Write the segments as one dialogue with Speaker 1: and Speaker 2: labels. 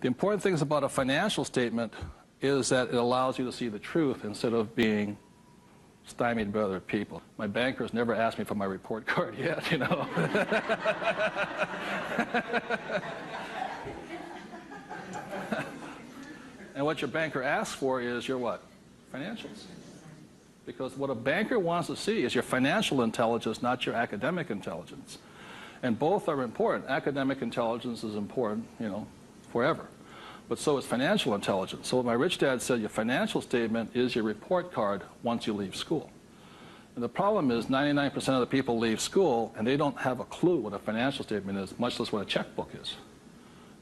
Speaker 1: The important things about a financial statement is that it allows you to see the truth instead of being stymied by other people. My bankers never asked me for my report card yet, you know. And what your banker asks for is your what? Financials. Because what a banker wants to see is your financial intelligence, not your academic intelligence. And both are important. Academic intelligence is important, you know, forever. But so is financial intelligence. So my rich dad said your financial statement is your report card once you leave school. And the problem is 99% of the people leave school and they don't have a clue what a financial statement is, much less what a checkbook is.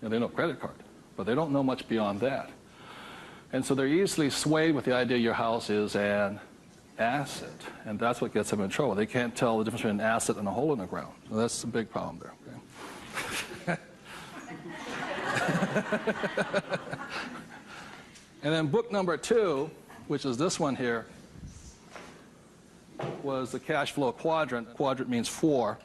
Speaker 1: You know, they know credit card, but they don't know much beyond that. And so they're easily swayed with the idea your house is an asset, and that's what gets them in trouble. They can't tell the difference between an asset and a hole in the ground. So that's the big problem there. Okay? And then book number 2, which is this one here, was the cash flow quadrant. Quadrant means 4.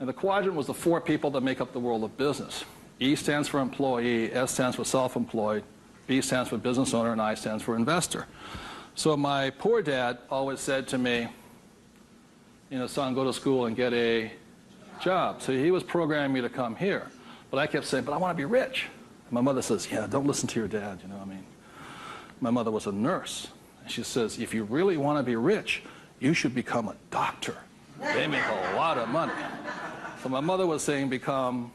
Speaker 1: And the quadrant was the 4 people that make up the world of business. E stands for employee, S stands for self-employed, B stands for business owner, and I stands for investor. So my poor dad always said to me, you know, son, go to school and get a job. So he was programming me to come here. But I kept saying, but I want to be rich. And my mother says, yeah, don't listen to your dad, you know what I mean. My mother was a nurse. And she says, if you really want to be rich, you should become a doctor. They make a lot of money. So my mother was saying become,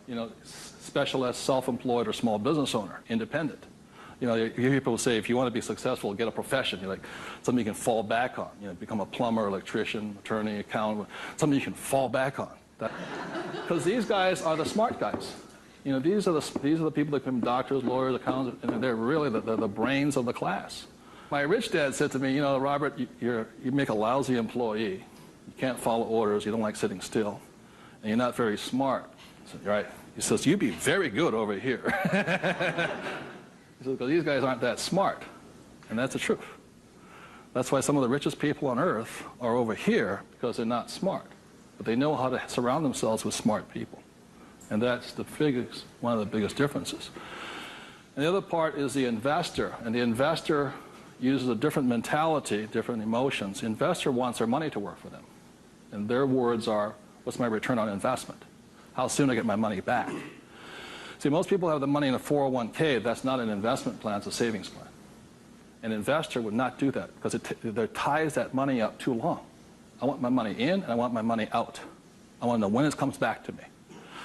Speaker 1: you know, specialist, self-employed, or small business owner, independent. You know, you hear people say, if you want to be successful, get a profession. You're like, something you can fall back on. You know, become a plumber, electrician, attorney, accountant, something you can fall back on. Because these guys are the smart guys. You know, these are the people that become doctors, lawyers, accountants, and they're really the brains of the class. My rich dad said to me, you know, Robert, you make a lousy employee. You can't follow orders. You don't like sitting still. And you're not very smart. I said, right. He says, you'd be very good over here. He says, because these guys aren't that smart. And that's the truth. That's why some of the richest people on earth are over here, because they're not smart. But they know how to surround themselves with smart people. And that's one of the biggest differences. And the other part is the investor. And the investor uses a different mentality, different emotions. The investor wants their money to work for them. And their words are, what's my return on investment? How soon do I get my money back? See, most people have the money in a 401k. That's not an investment plan, it's a savings plan. An investor would not do that because it ties that money up too long. I want my money in and I want my money out. I want to know when it comes back to me.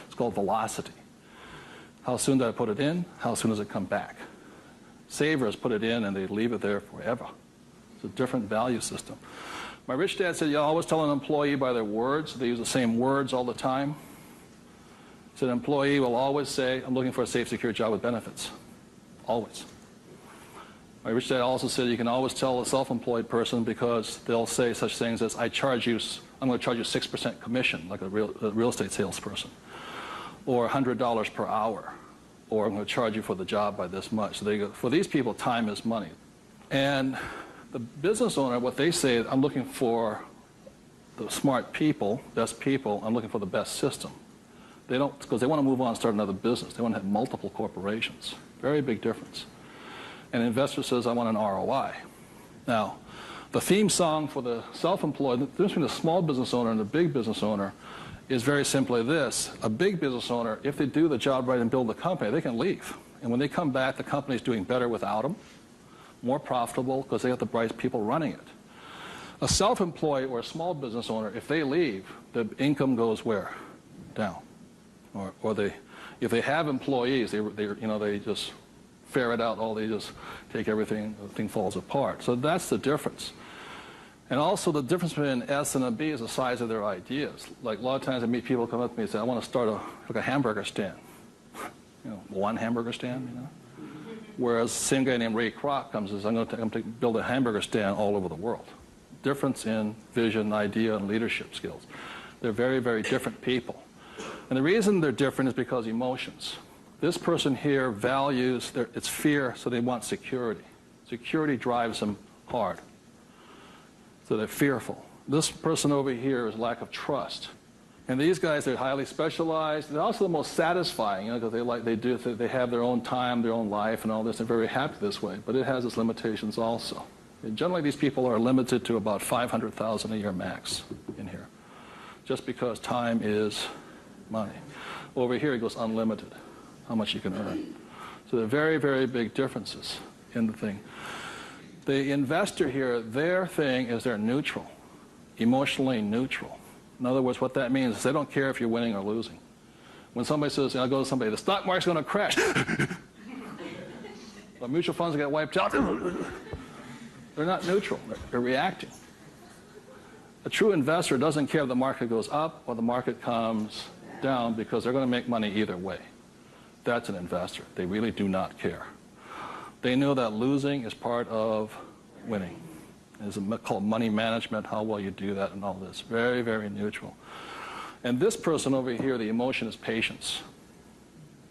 Speaker 1: It's called velocity. How soon do I put it in? How soon does it come back? Savers put it in and they leave it there forever. It's a different value system. My rich dad said, you always tell an employee by their words. They use the same words all the time. So an employee will always say, I'm looking for a safe, secure job with benefits. Always. My rich dad also said you can always tell a self-employed person because they'll say such things as, I'm going to charge you 6% commission, like a real estate salesperson, or $100 per hour, or I'm going to charge you for the job by this much. So they go, for these people, time is money. And the business owner, what they say, I'm looking for the smart people, best people, I'm looking for the best system. They don't, because they want to move on and start another business. They want to have multiple corporations. Very big difference. And an investor says, I want an ROI. Now, the theme song for the self-employed, the difference between the small business owner and the big business owner is very simply this. A big business owner, if they do the job right and build the company, they can leave. And when they come back, the company's doing better without them, more profitable because they have the bright people running it. A self-employed or a small business owner, if they leave, the income goes where? Down. Or if they have employees, they just ferret out they just take everything, the thing falls apart. So that's the difference. And also the difference between an S and a B is the size of their ideas. Like a lot of times I meet people come up to me and say, I want to start a hamburger stand. You know, one hamburger stand, you know. Whereas the same guy named Ray Kroc comes and says, I'm going to build a hamburger stand all over the world. Difference in vision, idea, and leadership skills. They're very, very different people. And the reason they're different is because emotions. This person here values, it's fear, so they want security. Security drives them hard. So they're fearful. This person over here is lack of trust. And these guys are highly specialized. They're also the most satisfying, because they have their own time, their own life, and all this. They're very happy this way, but it has its limitations also. And generally, these people are limited to about $500,000 a year max in here, just because time is money. Over here, it goes unlimited, how much you can earn. So there are very, very big differences in the thing. The investor here, their thing is they're neutral, emotionally neutral. In other words, what that means is they don't care if you're winning or losing. When somebody says, I go to somebody, the stock market's going to crash. The mutual funds get wiped out. They're not neutral. They're reacting. A true investor doesn't care if the market goes up or the market comes down, because they're going to make money either way. That's an investor. They really do not care. They know that losing is part of winning. It's called money management, how well you do that and all this. Very, very neutral. And this person over here, the emotion is patience.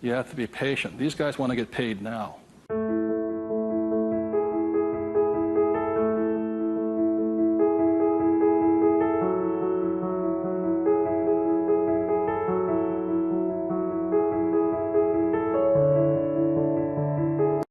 Speaker 1: You have to be patient. These guys want to get paid now.